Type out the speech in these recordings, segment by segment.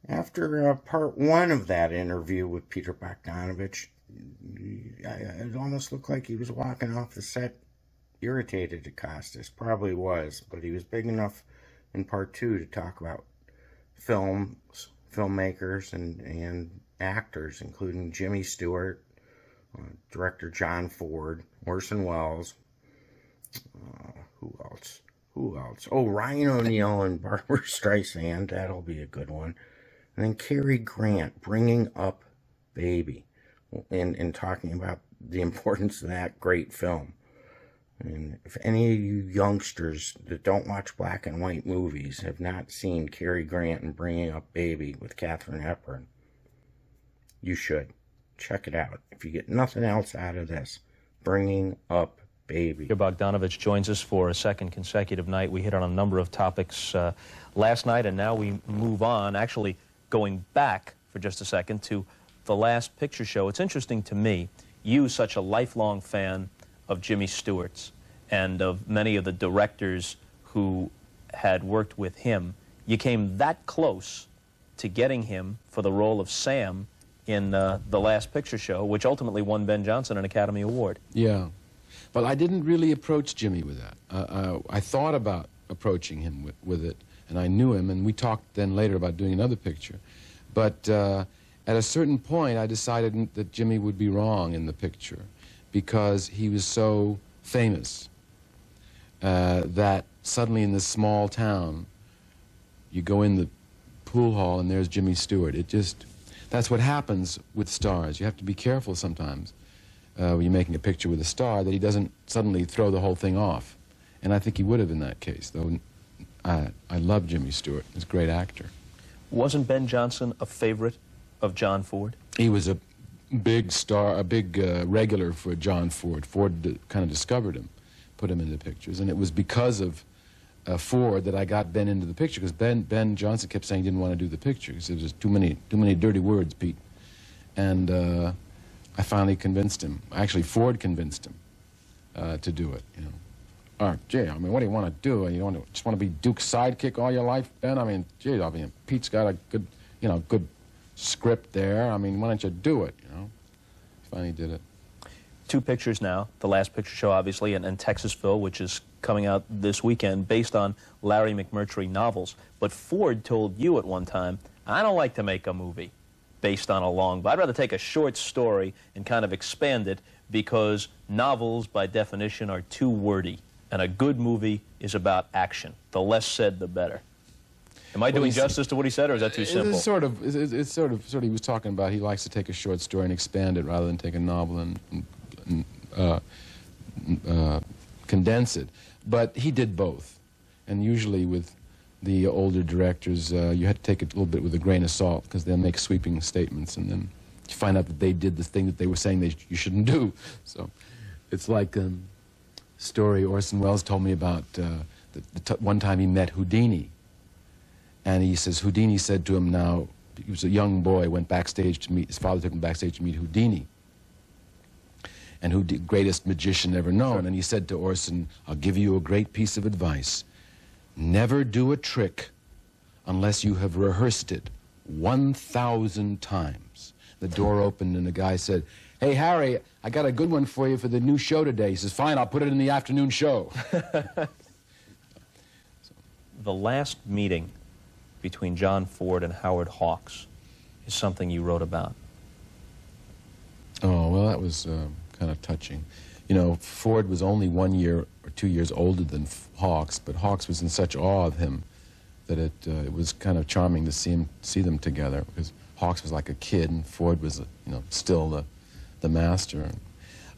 After part one of that interview with Peter Bogdanovich, it almost looked like he was walking off the set irritated at Costas. Probably was, but he was big enough in part two to talk about films, filmmakers, and actors, including Jimmy Stewart, director John Ford, Orson Welles, who else? Oh, Ryan O'Neal and Barbara Streisand. That'll be a good one. And then Cary Grant, Bringing Up Baby, and talking about the importance of that great film. And if any of you youngsters that don't watch black and white movies have not seen Cary Grant and Bringing Up Baby with Katharine Hepburn, you should. Check it out. If you get nothing else out of this, Bringing Up Baby. Peter Bogdanovich joins us for a second consecutive night. We hit on a number of topics last night, and now we move on, actually going back for just a second to the last picture show. It's interesting to me, you, such a lifelong fan of Jimmy Stewart's and of many of the directors who had worked with him, you came that close to getting him for the role of Sam in the last picture show, which ultimately won Ben Johnson an Academy Award. Yeah. But I didn't really approach Jimmy with that. I thought about approaching him with it, and I knew him, and we talked then later about doing another picture. But at a certain point, I decided that Jimmy would be wrong in the picture because he was so famous that suddenly in this small town, you go in the pool hall and there's Jimmy Stewart. That's what happens with stars. You have to be careful sometimes when you're making a picture with a star that he doesn't suddenly throw the whole thing off. And I think he would have in that case, though. I love Jimmy Stewart. He's a great actor. Wasn't Ben Johnson a favorite of John Ford? He was a big star, a big regular for John Ford. Ford kind of discovered him, put him into pictures, and it was because of Ford that I got Ben into the picture, because Ben Johnson kept saying he didn't want to do the picture because there was too many dirty words, Pete. And I finally convinced him. Actually, Ford convinced him to do it. You know. Gee, I mean, what do you want to do? You don't just want to be Duke's sidekick all your life, Ben? I mean, gee, Pete's got a good, good script there. I mean, why don't you do it? You know. Finally did it. Two pictures now, the last picture show, obviously, and Texasville, which is coming out this weekend, based on Larry McMurtry novels. But Ford told you at one time, I don't like to make a movie based on a long, but I'd rather take a short story and kind of expand it because novels, by definition, are too wordy. And a good movie is about action. The less said, the better. Am I doing justice to what he said, or is that too simple? It's sort of he was talking about he likes to take a short story and expand it rather than take a novel and condense it. But he did both. And usually with the older directors, you had to take it a little bit with a grain of salt because they'll make sweeping statements and then you find out that they did the thing that they were saying you shouldn't do. So it's like story Orson Welles told me about one time he met Houdini. And he says, Houdini said to him now, he was a young boy, went backstage to meet, his father took him backstage to meet Houdini. And greatest magician ever known. Sure. And he said to Orson, I'll give you a great piece of advice. Never do a trick unless you have rehearsed it 1,000 times. The door opened and the guy said, hey, Harry, I got a good one for you for the new show today. He says, fine, I'll put it in the afternoon show. The last meeting between John Ford and Howard Hawks is something you wrote about. Oh, well, that was kind of touching. You know, Ford was only 1 year or 2 years older than Hawks, but Hawks was in such awe of him that it was kind of charming to see them together, because Hawks was like a kid and Ford was, still the master.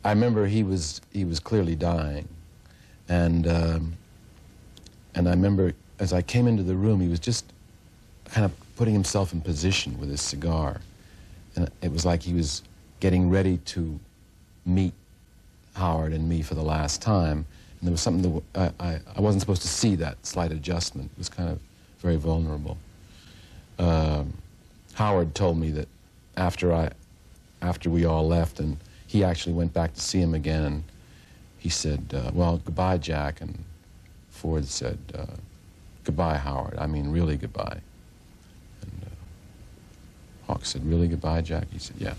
I remember he was clearly dying, and I remember as I came into the room, he was just kind of putting himself in position with his cigar, and it was like he was getting ready to meet Howard and me for the last time, and there was something that I wasn't supposed to see, that slight adjustment. It was kind of very vulnerable. Howard told me that after we all left, and he actually went back to see him again, and he said, well, goodbye, Jack, and Ford said, goodbye, Howard. I mean, really goodbye. And Hawks said, "Really, goodbye, Jack?" He said, "Yeah."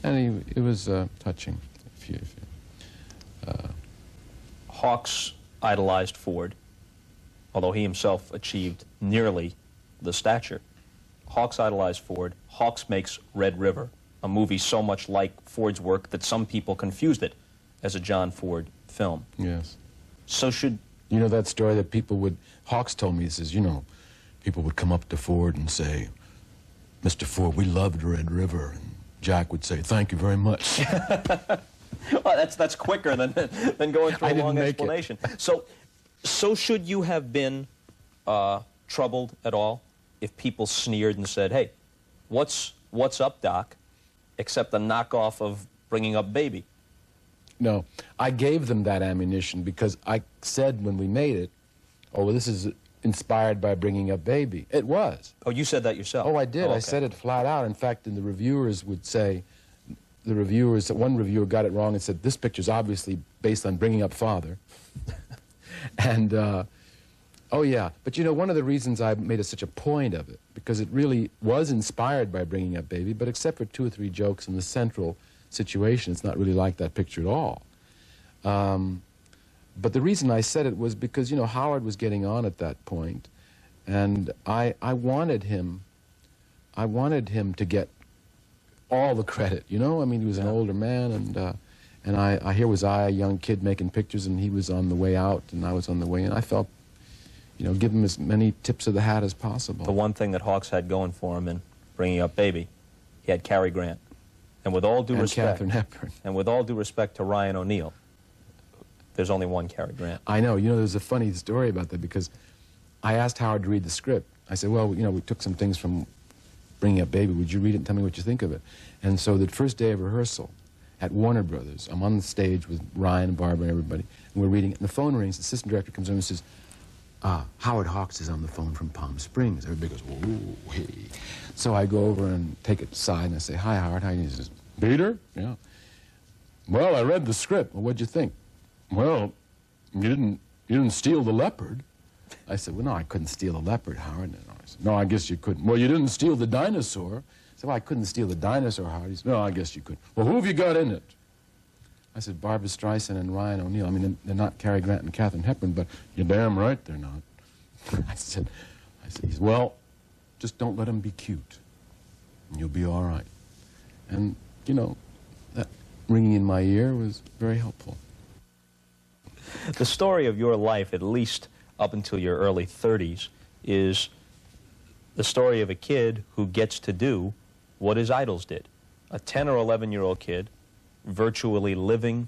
And it was touching. Hawks idolized Ford, although he himself achieved nearly the stature. Hawks idolized Ford. Hawks makes Red River, a movie so much like Ford's work that some people confused it as a John Ford film. Yes. So should... You know that story that people would... Hawks told me, he says, you know, people would come up to Ford and say, "Mr. Ford, we loved Red River." And Jack would say, "Thank you very much." Well, that's quicker than going through a long make explanation. So should you have been troubled at all if people sneered and said, "Hey, what's up, Doc?" except a knockoff of Bringing Up Baby? No, I gave them that ammunition because I said when we made it, "Oh, well, this is inspired by Bringing Up Baby." It was. Oh, you said that yourself? Oh, I did. Oh, okay. I said it flat out. In fact, and the reviewers would say, one reviewer got it wrong and said, "This picture's obviously based on Bringing Up Father." And, oh yeah, but you know, one of the reasons I made such a point of it, because it really was inspired by Bringing Up Baby, but except for 2 or 3 jokes in the central situation, it's not really like that picture at all. But the reason I said it was because, you know, Howard was getting on at that point, and I wanted him to get all the credit, you know? I mean, he was an older man, and here was I, a young kid making pictures, and he was on the way out, and I was on the way in. I felt, you know, give him as many tips of the hat as possible. The one thing that Hawks had going for him in Bringing Up Baby, he had Cary Grant. And with all due respect, Katharine Hepburn. And with all due respect to Ryan O'Neal, there's only one Cary Grant. I know. You know, there's a funny story about that, because I asked Howard to read the script. I said, "Well, you know, we took some things from Bringing Up Baby. Would you read it and tell me what you think of it?" And so the first day of rehearsal at Warner Brothers, I'm on the stage with Ryan and Barbara and everybody, and we're reading it, and the phone rings. The assistant director comes in and says, "Howard Hawks is on the phone from Palm Springs." Everybody goes, "Whoa, hey." So I go over and take it aside, and I say, "Hi, Howard, how are you?" He says, "Peter?" "Yeah." "Well, I read the script. Well, what'd you think?" "Well, you didn't steal the leopard." I said, "Well, no, I couldn't steal the leopard, Howard." And I said, "No, I guess you couldn't." "Well, you didn't steal the dinosaur." I said, "Well, I couldn't steal the dinosaur, Howard." He said, "No, I guess you could." "Well, who have you got in it?" I said, "Barbara Streisand and Ryan O'Neal. I mean, they're not Cary Grant and Katharine Hepburn, but you're damn right they're not." I said, he said, "Well, just don't let them be cute, and you'll be all right." And, you know, that ringing in my ear was very helpful. The story of your life, at least up until your early 30s, is the story of a kid who gets to do what his idols did. A 10 or 11-year-old kid virtually living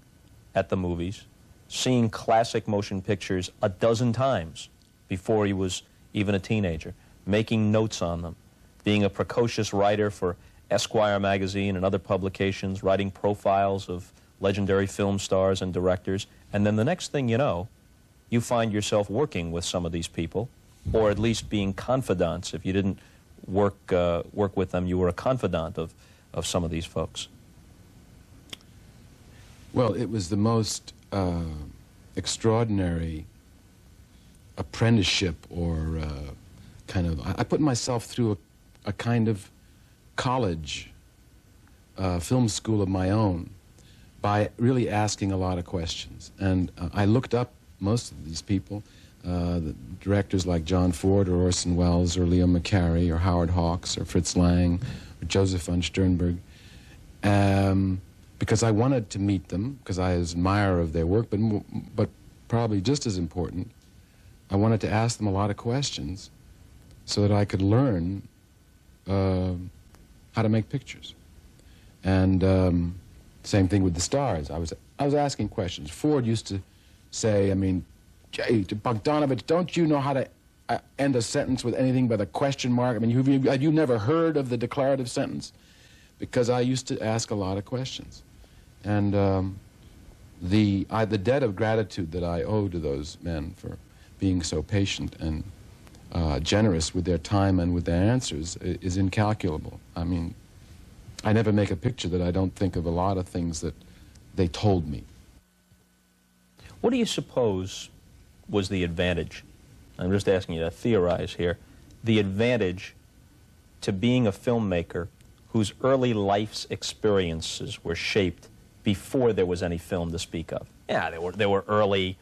at the movies, seeing classic motion pictures a dozen times before he was even a teenager, making notes on them, being a precocious writer for Esquire magazine and other publications, writing profiles of legendary film stars and directors, and then the next thing you know, you find yourself working with some of these people, or at least being confidants. If you didn't work with them, you were a confidant of some of these folks. Well, it was the most extraordinary apprenticeship, or I put myself through a kind of college, film school of my own, by really asking a lot of questions. And I looked up most of these people, the directors like John Ford or Orson Welles or Leo McCarey or Howard Hawks or Fritz Lang or Joseph von Sternberg, because I wanted to meet them, because I was an admirer of their work, but probably just as important, I wanted to ask them a lot of questions so that I could learn how to make pictures. And same thing with the stars. I was asking questions. Ford used to say, I mean, "Jay, Bogdanovich, don't you know how to end a sentence with anything but a question mark? I mean, have you never heard of the declarative sentence?" Because I used to ask a lot of questions. And the debt of gratitude that I owe to those men for being so patient and generous with their time and with their answers is incalculable. I mean, I never make a picture that I don't think of a lot of things that they told me. What do you suppose was the advantage? I'm just asking you to theorize here. The advantage to being a filmmaker whose early life's experiences were shaped before there was any film to speak of? Yeah, there were early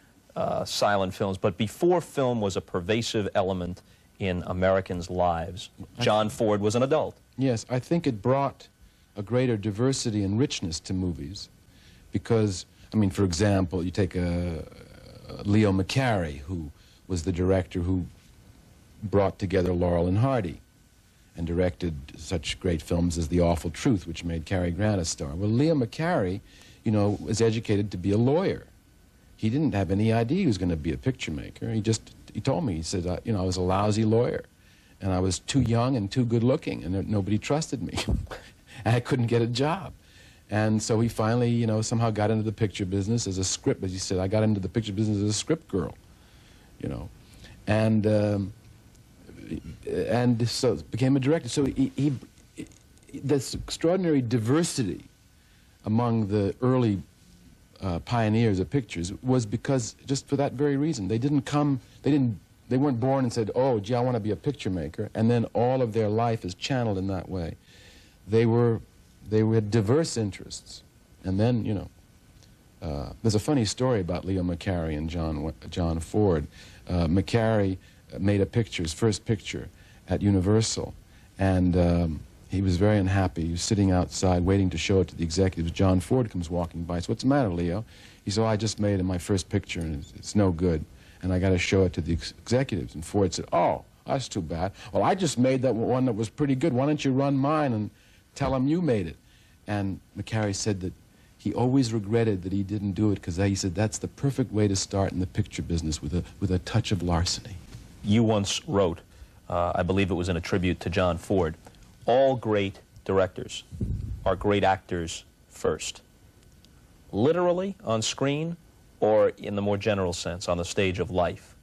silent films, but before film was a pervasive element in Americans' lives, John Ford was an adult. Yes, I think it brought a greater diversity and richness to movies because, I mean, for example, you take Leo McCarey, who was the director who brought together Laurel and Hardy and directed such great films as The Awful Truth, which made Cary Grant a star. Well, Leo McCarey, you know, was educated to be a lawyer. He didn't have any idea he was going to be a picture maker. He told me, he said, you know, I was a lousy lawyer, and I was too young and too good looking, and nobody trusted me, and I couldn't get a job. And so he finally, you know, somehow got into the picture business as a script, as he said, I got into the picture business as a script girl, you know, and so became a director. So this extraordinary diversity among the early pioneers of pictures was because, just for that very reason, they weren't born and said, oh, gee, I want to be a picture maker, and then all of their life is channeled in that way. They had diverse interests. And then, you know, there's a funny story about Leo McCarey and John Ford. McCarey made his first picture at Universal, and he was very unhappy. He was sitting outside waiting to show it to the executives. John Ford comes walking by. He said, what's the matter, Leo? He said, oh, I just made my first picture, and it's no good, and I got to show it to the executives. And Ford said, oh, that's too bad. Well, I just made that one that was pretty good. Why don't you run mine and tell them you made it? And McCarey said that he always regretted that he didn't do it because he said that's the perfect way to start in the picture business, with a touch of larceny. You once wrote, I believe it was in a tribute to John Ford, all great directors are great actors first. Literally on screen, or in the more general sense, on the stage of life?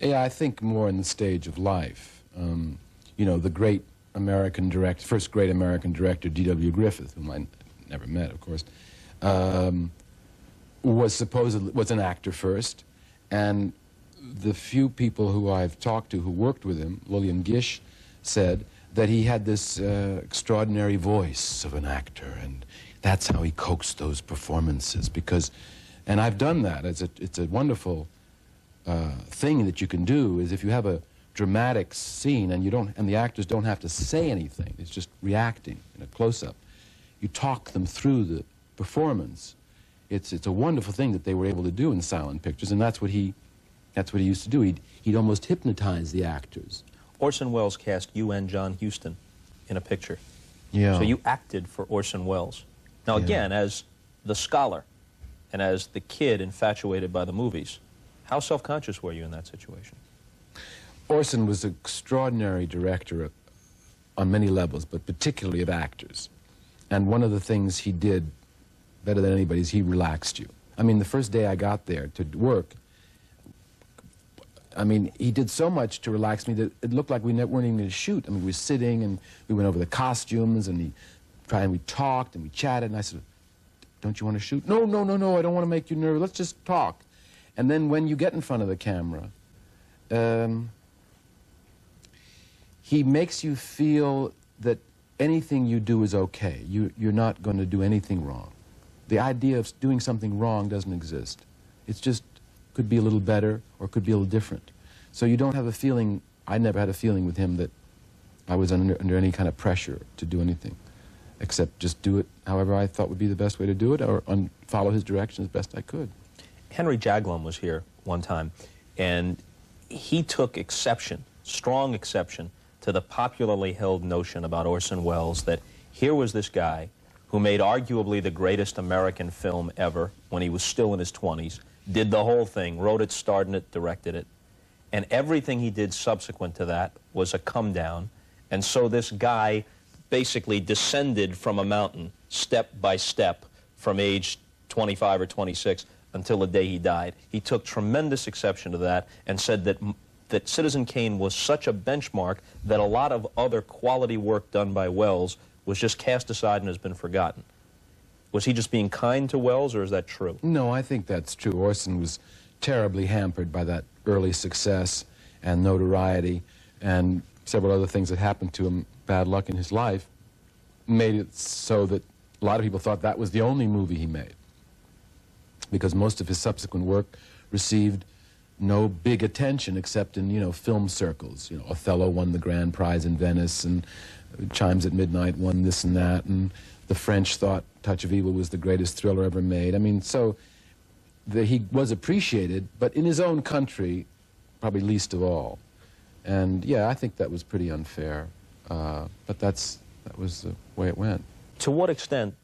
Yeah, I think more in the stage of life. You know, the great American director, first great American director, D.W. Griffith, whom I never met, of course, was an actor first, and the few people who I've talked to who worked with him, Lillian Gish, said that he had this extraordinary voice of an actor, and that's how he coaxed those performances. And I've done that. It's a wonderful thing that you can do. Is if you have a dramatic scene and the actors don't have to say anything, it's just reacting in a close-up. You talk them through the performance. It's a wonderful thing that they were able to do in silent pictures, and that's what he used to do. He'd almost hypnotize the actors. Orson Welles cast you and John Huston in a picture. Yeah. So you acted for Orson Welles. Now, again, as the scholar and as the kid infatuated by the movies, how self-conscious were you in that situation? Orson was an extraordinary director on many levels, but particularly of actors. And one of the things he did better than anybody is he relaxed you. I mean, the first day I got there to work, I mean, he did so much to relax me that it looked like we weren't even going to shoot. I mean, we were sitting, and we went over the costumes, and we talked, and we chatted, and I said, don't you want to shoot? No, no, no, no, I don't want to make you nervous. Let's just talk. And then when you get in front of the camera, he makes you feel that anything you do is okay. You're not going to do anything wrong. The idea of doing something wrong doesn't exist. It's just could be a little better or could be a little different. So you don't have a feeling, I never had a feeling with him that I was under any kind of pressure to do anything, except just do it however I thought would be the best way to do it, or follow his direction as best I could. Henry Jaglom was here one time, and he took exception, strong exception, to the popularly held notion about Orson Welles that here was this guy who made arguably the greatest American film ever when he was still in his 20s, did the whole thing, wrote it, starred in it, directed it, and everything he did subsequent to that was a come down. And so this guy basically descended from a mountain step by step from age 25 or 26 until the day he died. He took tremendous exception to that and said that Citizen Kane was such a benchmark that a lot of other quality work done by Welles was just cast aside and has been forgotten. Was he just being kind to Welles, or is that true? No, I think that's true. Orson was terribly hampered by that early success and notoriety, and several other things that happened to him, bad luck in his life, made it so that a lot of people thought that was the only movie he made, because most of his subsequent work received no big attention except in, you know, film circles. You know, Othello won the grand prize in Venice, and Chimes at Midnight won this and that, and the French thought Touch of Evil was the greatest thriller ever made. I mean, so he was appreciated, but in his own country, probably least of all. And yeah, I think that was pretty unfair, but that was the way it went. To what extent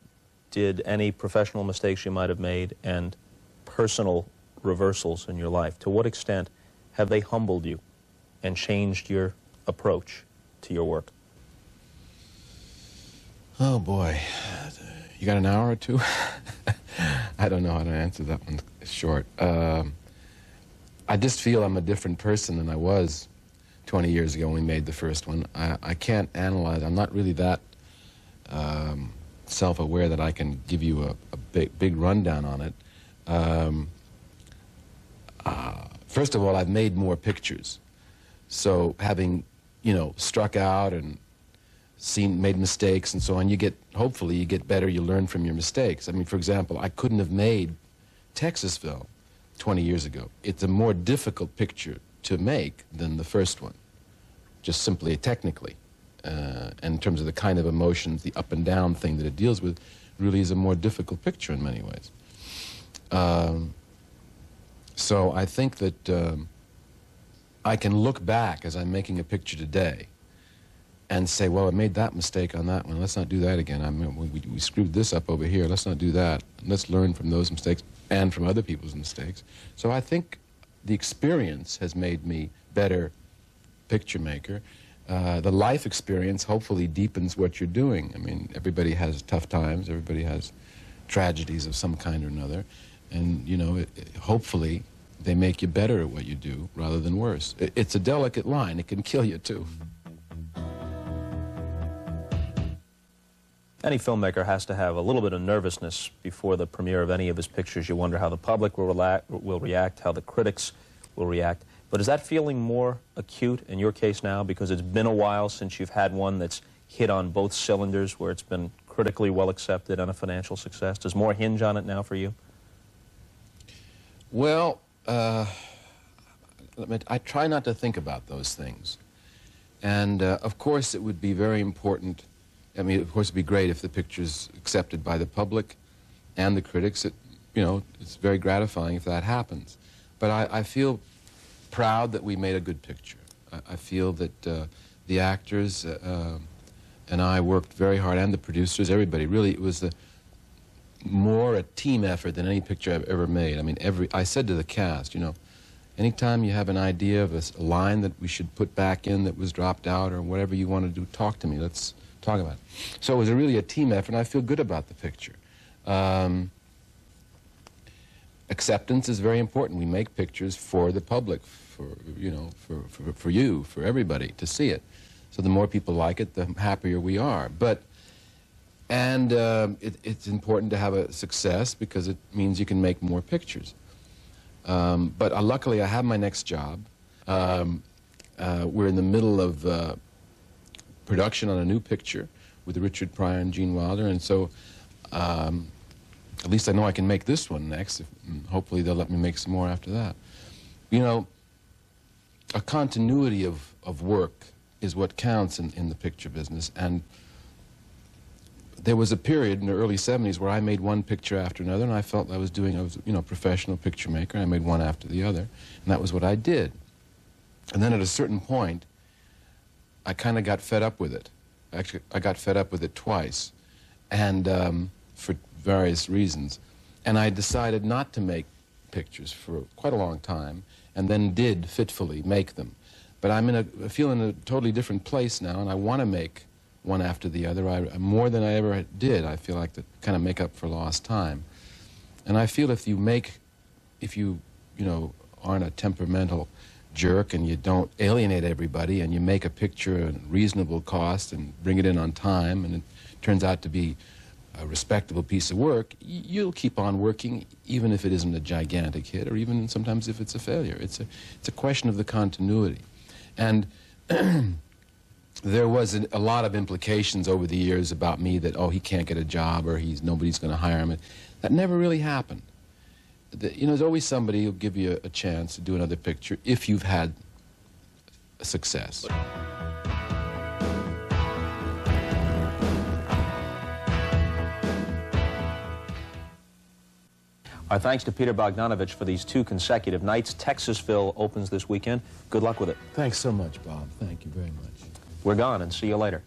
did any professional mistakes you might have made and personal reversals in your life, to what extent have they humbled you and changed your approach to your work? Oh boy, you got an hour or two? I don't know how to answer that one short. I just feel I'm a different person than I was 20 years ago when we made the first one. I can't analyze. I'm not really that self-aware that I can give you a big rundown on it. First of all, I've made more pictures. So having, you know, struck out and made mistakes and so on, hopefully you get better, you learn from your mistakes. I mean, for example, I couldn't have made Texasville 20 years ago. It's a more difficult picture to make than the first one, just simply technically. And in terms of the kind of emotions, the up and down thing that it deals with, really is a more difficult picture in many ways. So I think that I can look back as I'm making a picture today and say, well, I made that mistake on that one. Let's not do that again. We screwed this up over here. Let's not do that. Let's learn from those mistakes and from other people's mistakes. So I think the experience has made me better picture maker. The life experience hopefully deepens what you're doing. I mean, everybody has tough times. Everybody has tragedies of some kind or another. And, you know, hopefully they make you better at what you do rather than worse. It's a delicate line. It can kill you, too. Any filmmaker has to have a little bit of nervousness before the premiere of any of his pictures. You wonder how the public will react, how the critics will react. But is that feeling more acute in your case now because it's been a while since you've had one that's hit on both cylinders, where it's been critically well accepted and a financial success? Does more hinge on it now for you? Well, I try not to think about those things. And of course it would be very important. I mean, of course it'd be great if the picture's accepted by the public and the critics. You know, it's very gratifying if that happens. But I feel proud that we made a good picture. I feel that the actors and I worked very hard, and the producers, everybody. Really, it was more a team effort than any picture I've ever made. I mean, I said to the cast, you know, anytime you have an idea of a line that we should put back in that was dropped out or whatever you want to do, talk to me. Let's talk about it. So it was really a team effort, and I feel good about the picture. Acceptance is very important. We make pictures for the public, for you, for everybody to see it. So the more people like it, the happier we are. And it's important to have a success because it means you can make more pictures. But luckily, I have my next job. We're in the middle of production on a new picture with Richard Pryor and Gene Wilder, and so at least I know I can make this one next. Hopefully they'll let me make some more after that. You know, a continuity of work is what counts in the picture business, and there was a period in the early 70s where I made one picture after another, and I felt I was a professional picture maker, and I made one after the other, and that was what I did. And then at a certain point, I kind of got fed up with it. Actually, I got fed up with it twice, and for various reasons. And I decided not to make pictures for quite a long time, and then did fitfully make them. But I feel in a totally different place now, and I want to make one after the other. More than I ever did. I feel like to kind of make up for lost time. And I feel if you aren't a temperamental jerk and you don't alienate everybody and you make a picture at a reasonable cost and bring it in on time and it turns out to be a respectable piece of work, you'll keep on working even if it isn't a gigantic hit or even sometimes if it's a failure. It's a question of the continuity. And there was a lot of implications over the years about me that, oh, he can't get a job or nobody's going to hire him. That never really happened. You know, there's always somebody who'll give you a chance to do another picture if you've had success. Our thanks to Peter Bogdanovich for these 2 consecutive nights. Texasville opens this weekend. Good luck with it. Thanks so much, Bob. Thank you very much. We're gone, and see you later.